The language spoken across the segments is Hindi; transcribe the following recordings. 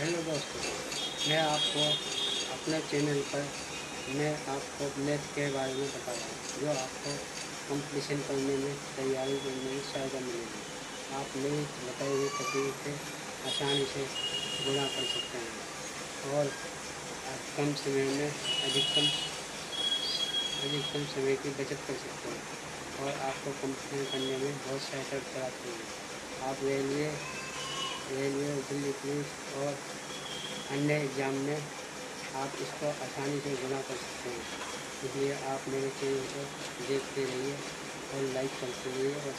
हेलो दोस्तों, मैं आपको अपने चैनल पर मैं आपको मैथ के बारे में बता रहा हूँ जो आपको कंपटीशन करने में तैयारी करने में सहायता मिलेगी। आप मेरी बताई हुई तकनीक से आसानी से गुणा कर सकते हैं और कम समय में अधिकतम समय की बचत कर सकते हैं और आपको कंपटीशन करने में बहुत सहायता प्राप्त होगी। आप रेलवे दिल्ली पुलिस और अन्य एग्ज़ाम में आप इसको आसानी से गुणा कर सकते हैं। इसलिए आप मेरे चैनल को देखते रहिए और लाइक करते रहिए और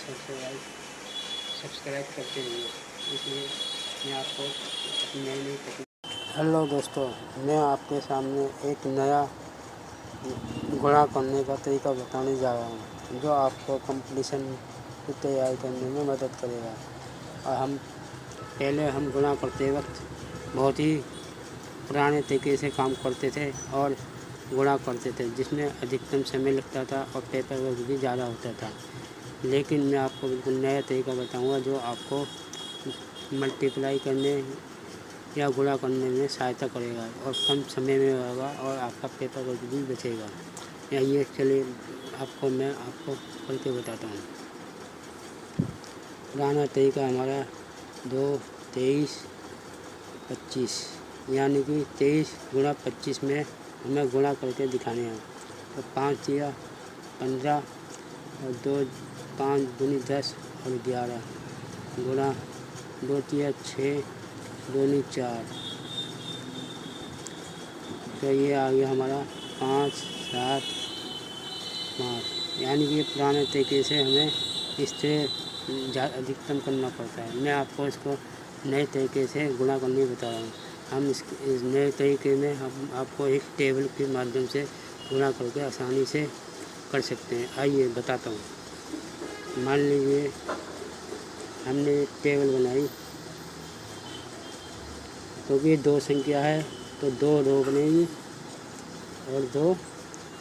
सब्सक्राइब करते रहिए। इसलिए मैं आपको अपनी नई नई तकनीक। हेलो दोस्तों, मैं आपके सामने एक नया गुणा करने का तरीका बताने जा रहा हूँ जो आपको कंपटीशन की तैयारी करने में मदद करेगा। और पहले हम गुणा करते वक्त बहुत ही पुराने तरीके से काम करते थे और गुणा करते थे, जिसमें अधिकतम समय लगता था और पेपर वर्क भी ज़्यादा होता था। लेकिन मैं आपको बिल्कुल नया तरीका बताऊंगा जो आपको मल्टीप्लाई करने या गुणा करने में सहायता करेगा और कम समय में होगा और आपका पेपर वर्क भी बचेगा। ये चलिए मैं आपको करके बताता हूँ। पुराना तरीका हमारा 2, 23, 25 यानी कि 23 गुणा 25 में हमें गुणा करके दिखाने हैं। तो 5 या 15 और 2 5 दूनी 10 और 11 गुणा 2 या 6 दूनी 4। तो ये आ गया हमारा 5 7 5 यानी कि पुराने तरीके से हमें इससे अधिकतम करना पड़ता है। मैं आपको इसको नए तरीके से गुणा करने बता रहा हूँ। हम इस नए तरीके में हम आपको एक टेबल के माध्यम से गुणा करके आसानी से कर सकते हैं। आइए बताता हूँ। मान लीजिए हमने एक टेबल बनाई, तो ये 2 संख्या है तो 2 रो बनेगी और 2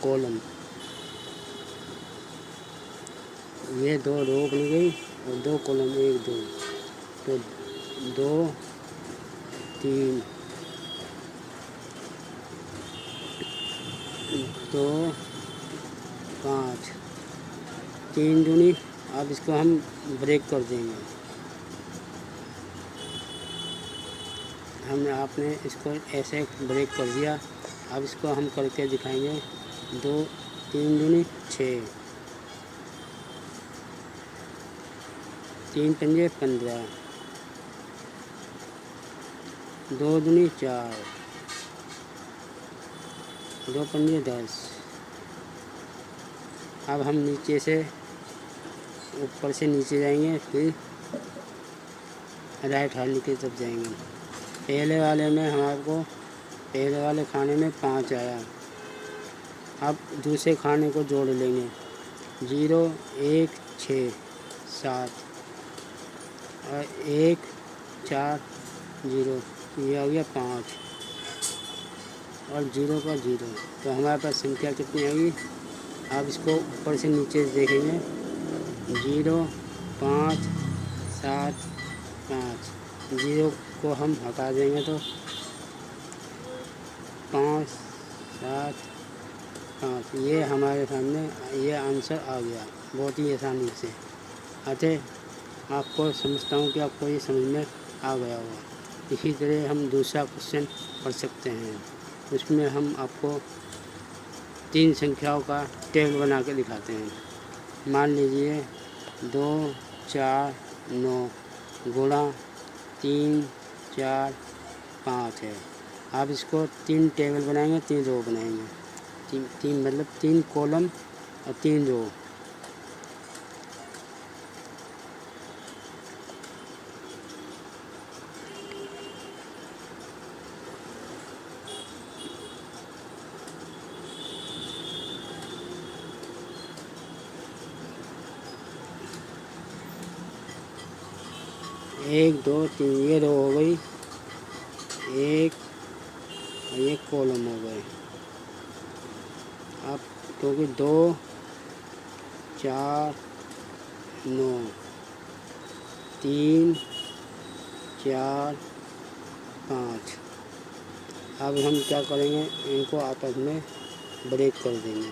कॉलम। ये 2 रो बन गई और 2 कॉलम, 1 2 तो 2 3 2 5 3 दूनी। अब इसको हम ब्रेक कर देंगे। आपने इसको ऐसे ब्रेक कर दिया। अब इसको हम करके दिखाएंगे। 2 3 दूनी 6, 3 पंजे 15, 2 दूनी 4, 2 पंजे 10। अब हम नीचे से ऊपर से नीचे जाएंगे, फिर राइट हैंड की तरफ जाएंगे। पहले वाले खाने में 5 आया। अब दूसरे खाने को जोड़ लेंगे। 0 1 6 7 और 1 4 0, ये आ गया 5 और 0 का 0। तो हमारे पास संख्या कितनी आएगी? अब इसको ऊपर से नीचे देखेंगे। 0 5 7 5, 0 को हम हटा देंगे तो 5 7 5। ये हमारे सामने ये आंसर आ गया बहुत ही आसानी से। अतः आपको समझता हूँ कि आपको ये समझ में आ गया होगा। इसी तरह हम दूसरा क्वेश्चन पढ़ सकते हैं। उसमें हम आपको 3 संख्याओं का टेबल बना के दिखाते हैं। मान लीजिए 2 4 9 गुणा 3 4 5 है। आप इसको 3 टेबल बनाएंगे, 3 रो बनाएंगे। 3 मतलब 3 कॉलम और 3 रो। एक 2 3 ये रो हो गई, एक और ये कॉलम हो गए। अब क्योंकि 2 4 9 3 4 5। अब हम क्या करेंगे, इनको आपस में ब्रेक कर देंगे।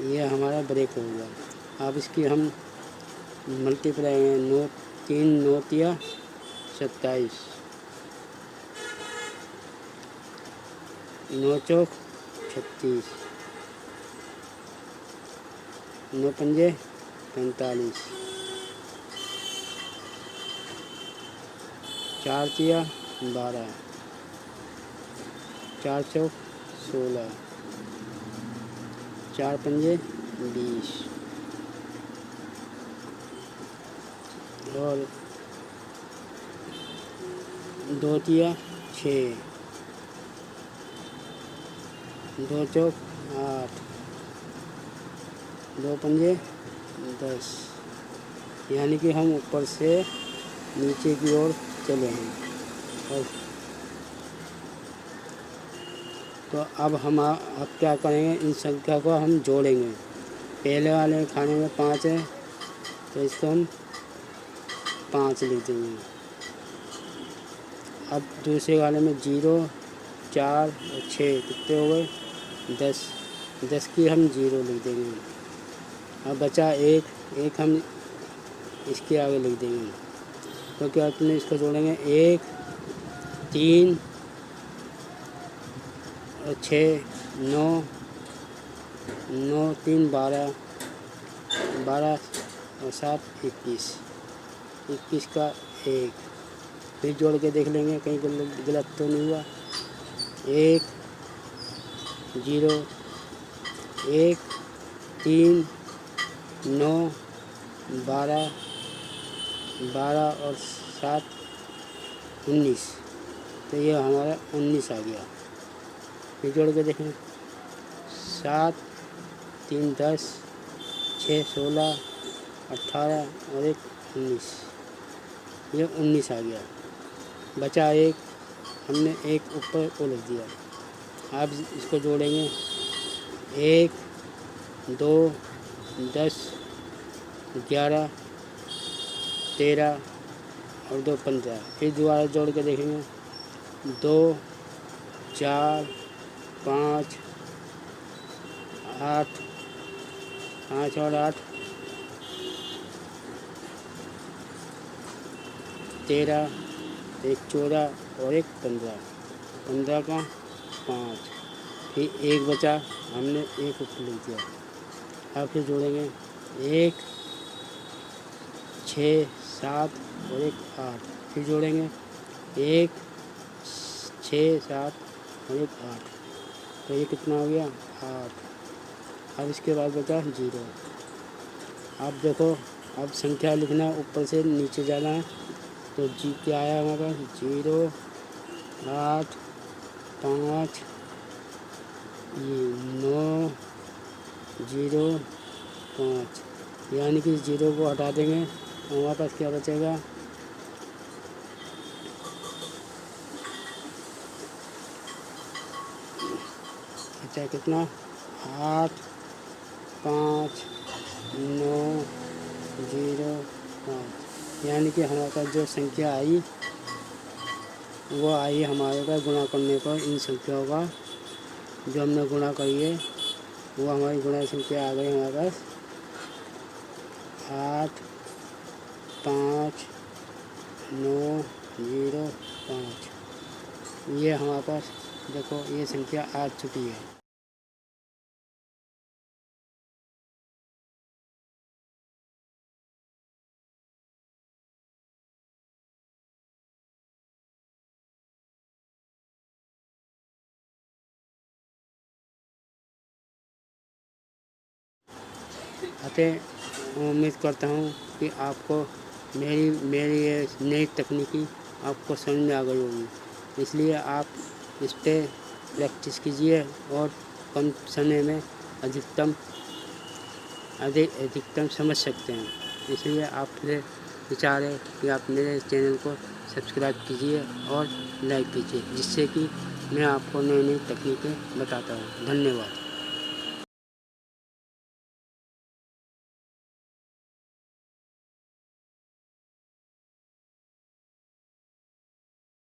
ये हमारा ब्रेक हो गया। अब इसकी हम मल्टीप्लाई 3 9 27, 9 चौक 36, 9 पंजे 45, 4 तिया 12, 4 चौक 16, 4 पंजे 20 और 2 तिया 6, 2 चौक 8, 2 पंजे 10। यानी कि हम ऊपर से नीचे की ओर चले हैं। और तो अब क्या करेंगे, इन संख्या को हम जोड़ेंगे। पहले वाले खाने में 5 है तो इसको हम 5 लिख देंगे। अब दूसरे वाले में 0 4 और 6 कितने हो गए 10। 10 की हम 0 लिख देंगे। अब बचा 1 हम इसके आगे लिख देंगे। तो क्या अपने इसको जोड़ेंगे 1 3 और 6 9 9 3 12 12 और 7 21 21 का 1। फिर जोड़ के देख लेंगे कहीं गलत तो नहीं हुआ। 1 0 1 3 9 12 12 और 7 19। तो ये हमारा 19 आ गया। फिर जोड़ के देखें 7 3 10 6 16 18 और 1 19। ये 19 आ गया। बचा 1, हमने 1 ऊपर को लिख दिया। अब इसको जोड़ेंगे 1 2 10 11 13 और 2 15। फिर दोबारा जोड़ के देखेंगे 2 4 5 8 5 और 8 13 1 14 और 1 15। 15 का 5। फिर 1 बचा, हमने 1 ऊपर लिख दिया। अब फिर जोड़ेंगे 1 6 7 और 1 8। फिर जोड़ेंगे 1 6 7 और 1 8। तो ये कितना हो गया 8। अब इसके बाद बचा 0। अब देखो, अब संख्या लिखना ऊपर से नीचे जाना है। तो क्या आया हमारे पास 0 8 5 9 0 5। यानी कि 0 को हटा देंगे और हमारे पास क्या बचेगा, अच्छा कितना 8 5 9 0 5। यानी कि हमारे पास जो संख्या आई वो आई हमारे पास गुणा करने पर इन संख्याओं का जो हमने गुणा करी है वो हमारी गुणा संख्या आ गई हमारे पास 8 5 9 0 5। ये हमारे पास देखो ये संख्या आ चुकी है। अतः उम्मीद करता हूँ कि आपको मेरी ये नई तकनीकी आपको समझ में आ गई होगी। इसलिए आप इस पर प्रैक्टिस कीजिए और कम समय में अधिकतम समझ सकते हैं। इसलिए आपसे विचार है कि आप मेरे चैनल को सब्सक्राइब कीजिए और लाइक कीजिए, जिससे कि मैं आपको नई नई तकनीकें बताता हूँ। धन्यवाद।